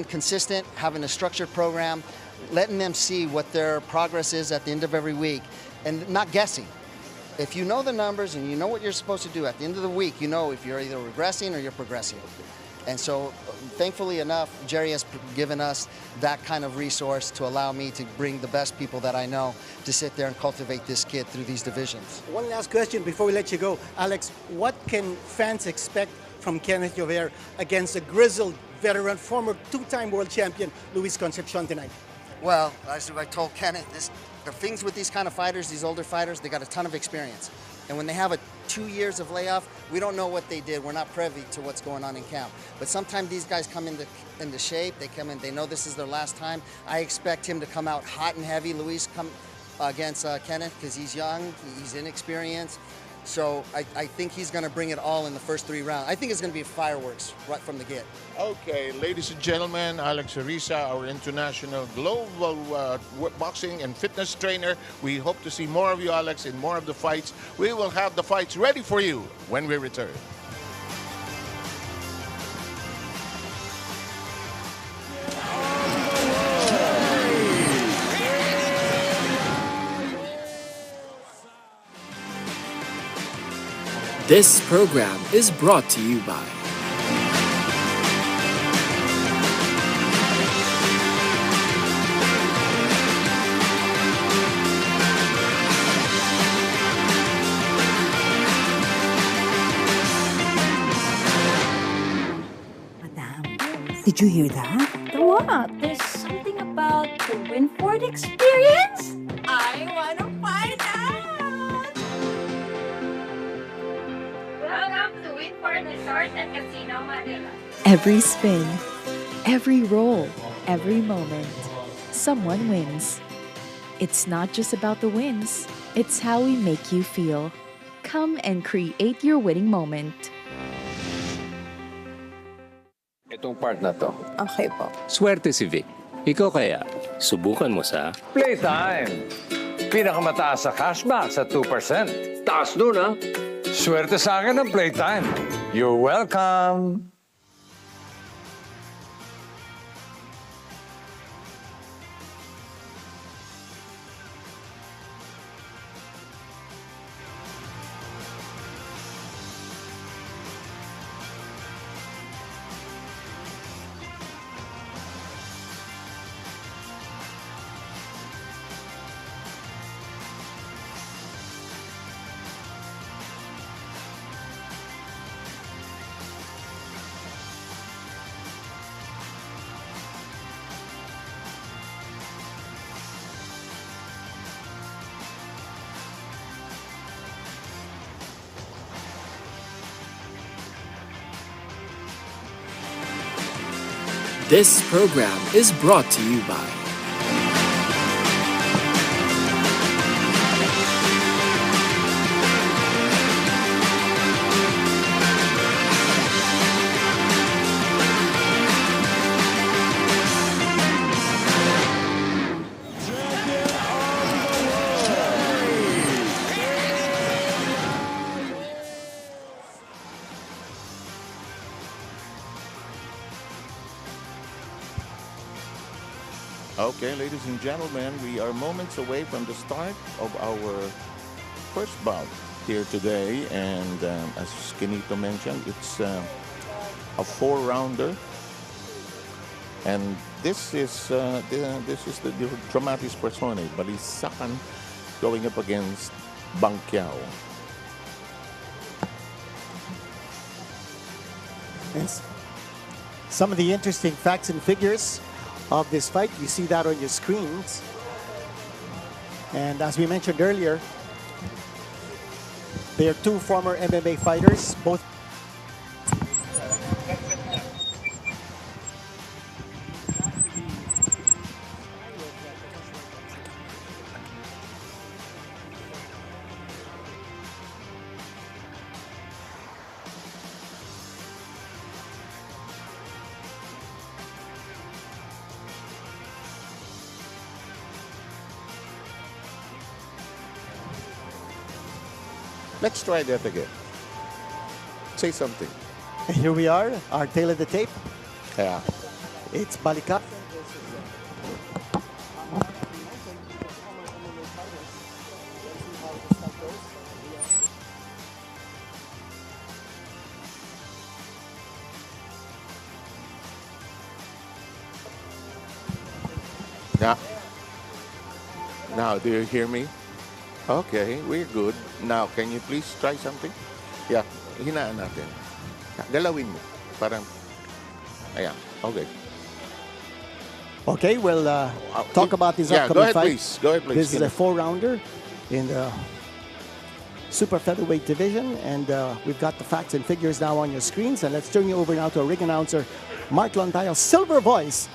Consistent, having a structured program, letting them see what their progress is at the end of every week, and not guessing. If you know the numbers and you know what you're supposed to do at the end of the week, you know if you're either regressing or you're progressing. And so, thankfully enough, Jerry has given us that kind of resource to allow me to bring the best people that I know to sit there and cultivate this kid through these divisions. One last question before we let you go. Alex, what can fans expect from Kenneth LLOVER against a grizzled veteran, former two-time world champion, Luis Concepcion tonight? Well, as I told Kenneth, the things with these kind of fighters, these older fighters, they got a ton of experience. And when they have 2 years of layoff, we don't know what they did. We're not privy to what's going on in camp. But sometimes these guys come into shape. They come in, they know this is their last time. I expect him to come out hot and heavy. Luis come against Kenneth because he's young, he's inexperienced. So I think he's going to bring it all in the first 3 rounds. I think it's going to be fireworks right from the get. Okay, ladies and gentlemen, Alex Arisa, our international global boxing and fitness trainer. We hope to see more of you, Alex, in more of the fights. We will have the fights ready for you when we return. This program is brought to you by Madam, did you hear that? The what? There's something about the Winford experience? I want to find out! Welcome to Winford Resort and Casino, Manila. Every spin, every roll, every moment, someone wins. It's not just about the wins, it's how we make you feel. Come and create your winning moment. Itong part na to. Okay po. Swerte si Vic. Ikaw kaya, subukan mo sa Playtime! Pinakamataas sa cashback sa 2%. Taas nun, ha? Swerte sa akin ng Playtime. You're welcome! This program is brought to you by Okay, ladies and gentlemen, we are moments away from the start of our first bout here today, and as Kenito mentioned, it's a 4-rounder, and this is the dramatis personae, Balisacan going up against Bangkiao. Yes. Some of the interesting facts and figures of this fight, you see that on your screens. And as we mentioned earlier, they are 2 former MMA fighters, both Let's try that again. Say something. here we are, our tail of the tape. Yeah. It's Balikat. Now, do you hear me? Okay, we're good. Now, can you please try something? Yeah, hinaan natin. Galawin mo. Parang, ayan, okay. Okay, we'll talk about this Yeah, upcoming go ahead, fight. please. Go ahead, please. This is a 4-rounder in the super featherweight division, and we've got the facts and figures now on your screens. And let's turn you over now to our ring announcer, Mark Lontayo, Silver Voice.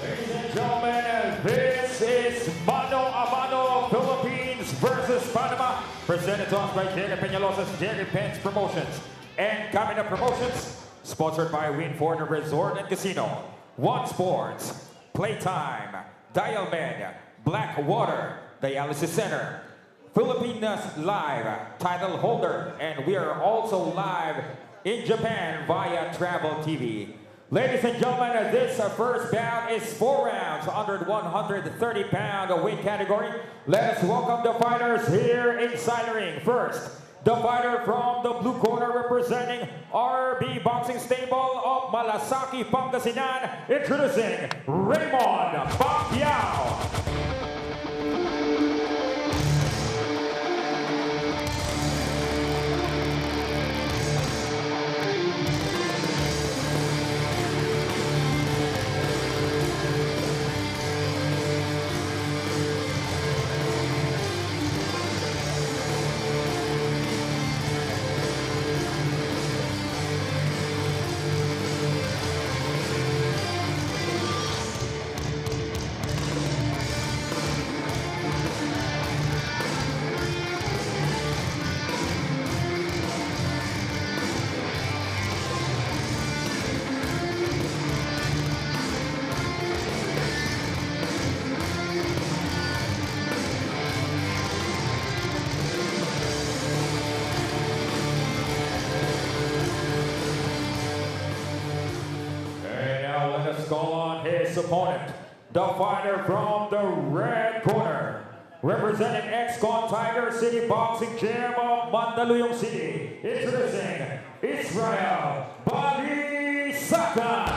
Ladies and gentlemen, this is Mano a Mano Philippines versus Panama, presented to us by Jerry Peñalosas, Jerry Pence Promotions, and Camina Promotions, sponsored by Winford Resort and Casino, One Sports, Playtime, Dialmed, Blackwater, Dialysis Center, Filipinas Live, title holder, and we are also live in Japan via Travel TV. Ladies and gentlemen, this first bout is 4 rounds under the 130-pound weight category. Let us welcome the fighters here inside the ring. First, the fighter from the blue corner representing RB Boxing Stable of Malasaki, Pangasinan, introducing Raymond Pacquiao. Call on his opponent, the fighter from the red corner, representing ex-con Tiger City Boxing Gym of Mandaluyong City, introducing Israel Balisakan.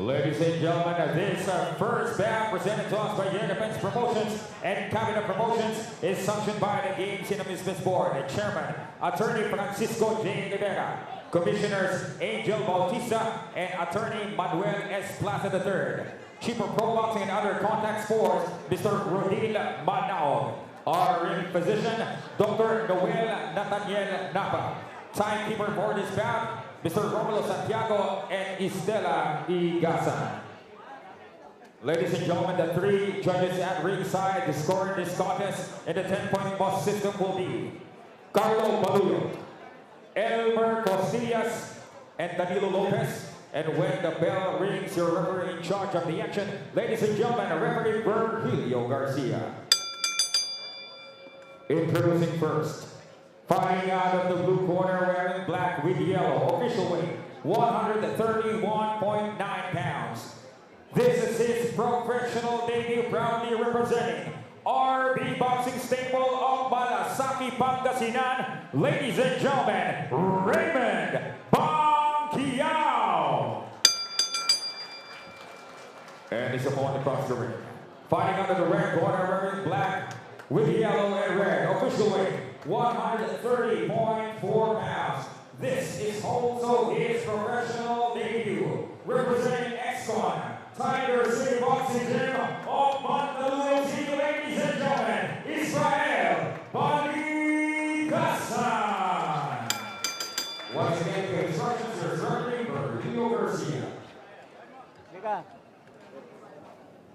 Ladies and gentlemen, this first bout presented to us by Defense Promotions and Camina Promotions is sanctioned by the Games and Amusements Board, Chairman, Attorney Francisco J. Rivera, Commissioners Angel Bautista and Attorney Manuel S. Plaza III, Chief of Pro Boxing and other contact sports, Mr. Rodil Manao. Our ring physician, Dr. Noel Nathaniel Napa. Timekeeper for this bout, Mr. Romulo Santiago and Estela Igasan. Ladies and gentlemen, the 3 judges at ringside scoring this contest in the 10-point boss system will be Carlo Baluyo, Elmer Costillas, and Danilo Lopez. And when the bell rings, your referee in charge of the action, ladies and gentlemen, referee Virgilio Garcia. Introducing first, fighting out of the blue corner wearing black with yellow, official weight 131.9 pounds. This is his professional debut, proudly representing RB Boxing Stable of Malasaki, Pangasinan. Ladies and gentlemen, Raymond Pacquiao. And his opponent across the ring, fighting out of the red corner wearing black with yellow and red, official weight 130.4 pounds. This is also his professional debut, representing ex-con Tiger City Boxing Gym of Mandaluyong City. Ladies and gentlemen, Israel Balisakan. Once again, the instructions are certainly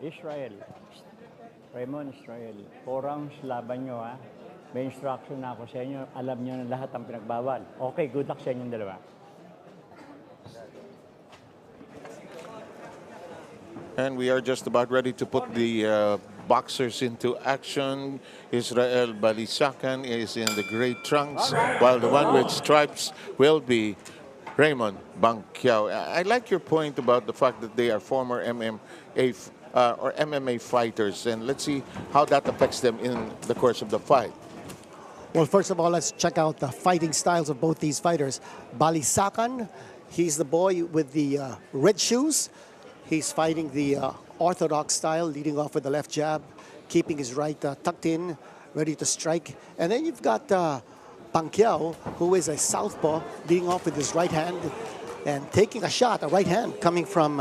Israel. Raymond, Israel. 4 rounds, laban nyo ha. May instruction na ako sa inyo. Alam nyo na lahat ang pinagbawal. Okay, good luck sa inyong dalawa. And we are just about ready to put the boxers into action. Israel Balisacan is in the gray trunks, while the one with stripes will be Raymond Banquiao. I like your point about the fact that they are former MMA fighters, and let's see how that affects them in the course of the fight. Well, first of all, let's check out the fighting styles of both these fighters. Balisacan, he's the boy with the red shoes. He's fighting the orthodox style, leading off with the left jab, keeping his right tucked in, ready to strike. And then you've got Banquiao, who is a southpaw, leading off with his right hand and taking a shot, a right hand coming from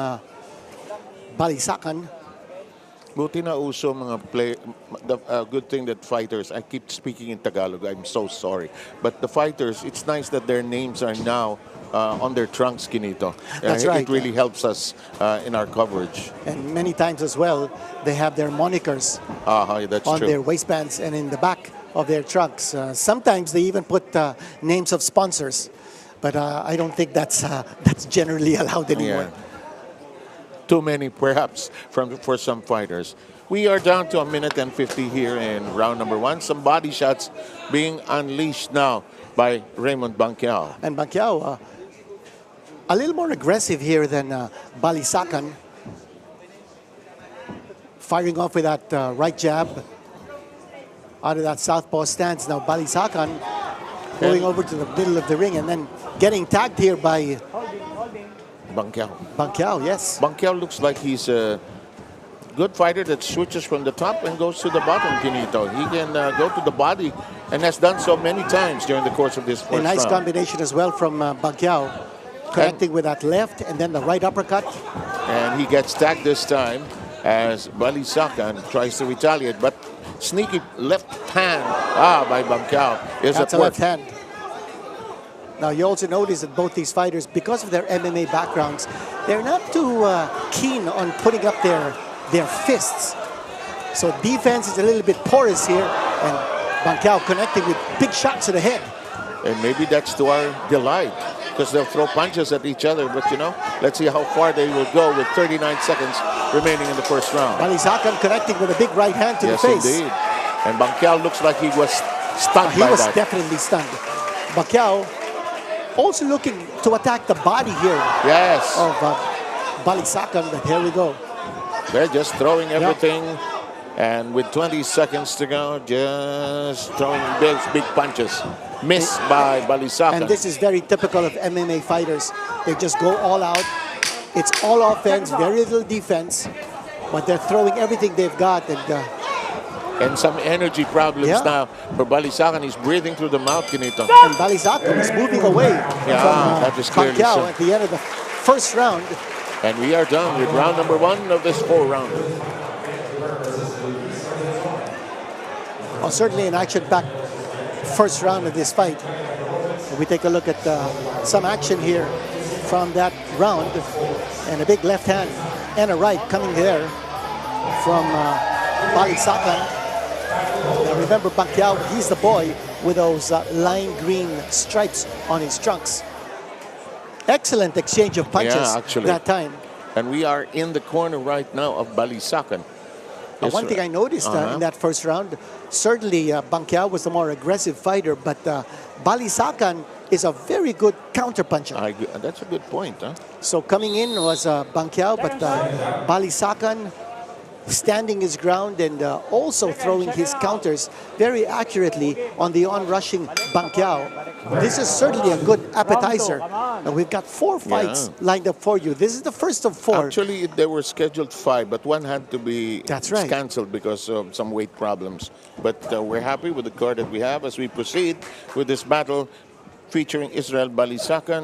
Balisacan. Buti na uso mga play. The good thing that fighters, I keep speaking in Tagalog, I'm so sorry. But the fighters, it's nice that their names are now on their trunks, Kinito. That's right. It really helps us in our coverage. And many times as well, they have their monikers that's on true. their waistbands and in the back of their trunks. Sometimes they even put names of sponsors. But I don't think that's generally allowed anymore. Yeah. Too many, perhaps, for some fighters. We are down to 1:50 here in round number 1. Some body shots being unleashed now by Raymond Banquiao. And Banquiao, a little more aggressive here than Balisacan. Firing off with that right jab out of that southpaw stance. Now Balisacan going over to the middle of the ring and then getting tagged here by Banquiao. Banquiao, yes. Banquiao looks like he's a good fighter that switches from the top and goes to the bottom, Kinito. He can go to the body and has done so many times during the course of this first A nice round. combination as well from Banquiao, connecting with that left and then the right uppercut. And he gets tagged this time as Balisacan tries to retaliate, but sneaky left hand by Banquiao is That's at a work. left hand. Now, you also notice that both these fighters, because of their MMA backgrounds, they're not too keen on putting up their fists. So defense is a little bit porous here, and Banquiao connecting with big shots to the head. And maybe that's to our delight, because they'll throw punches at each other. But, you know, let's see how far they will go with 39 seconds remaining in the first round. Balisacan connecting with a big right hand to the face. Yes, indeed. And Banquiao looks like he was stunned by that. He was definitely stunned. Banquiao also looking to attack the body here of Balisacan, but here we go. They're just throwing everything, and with 20 seconds to go, just throwing big punches. Missed by Balisacan. And this is very typical of MMA fighters. They just go all out. It's all offense, very little defense, but they're throwing everything they've got. And some energy problems now for Balisacan. He's breathing through the mouth, Kinito. And Balisacan is moving away from that is clearly Banquiao at the end of the first round. And we are done with round number 1 of this 4-round. Well, certainly an action-packed first round of this fight. We take a look at some action here from that round, and a big left hand and a right coming there from Balisacan. Now remember, Banquiao, he's the boy with those lime green stripes on his trunks. Excellent exchange of punches that time. And we are in the corner right now of Balisacan. One thing I noticed in that first round, certainly Banquiao was the more aggressive fighter, but Balisacan is a very good counter-puncher. That's a good point, huh? So coming in was Banquiao, but Balisacan standing his ground and also throwing his counters very accurately on the on-rushing Banquiao. This is certainly a good appetizer. And we've got 4 fights lined up for you. This is the first of 4. Actually, there were scheduled 5, but one had to be canceled because of some weight problems. But we're happy with the card that we have as we proceed with this battle featuring Israel Balisacan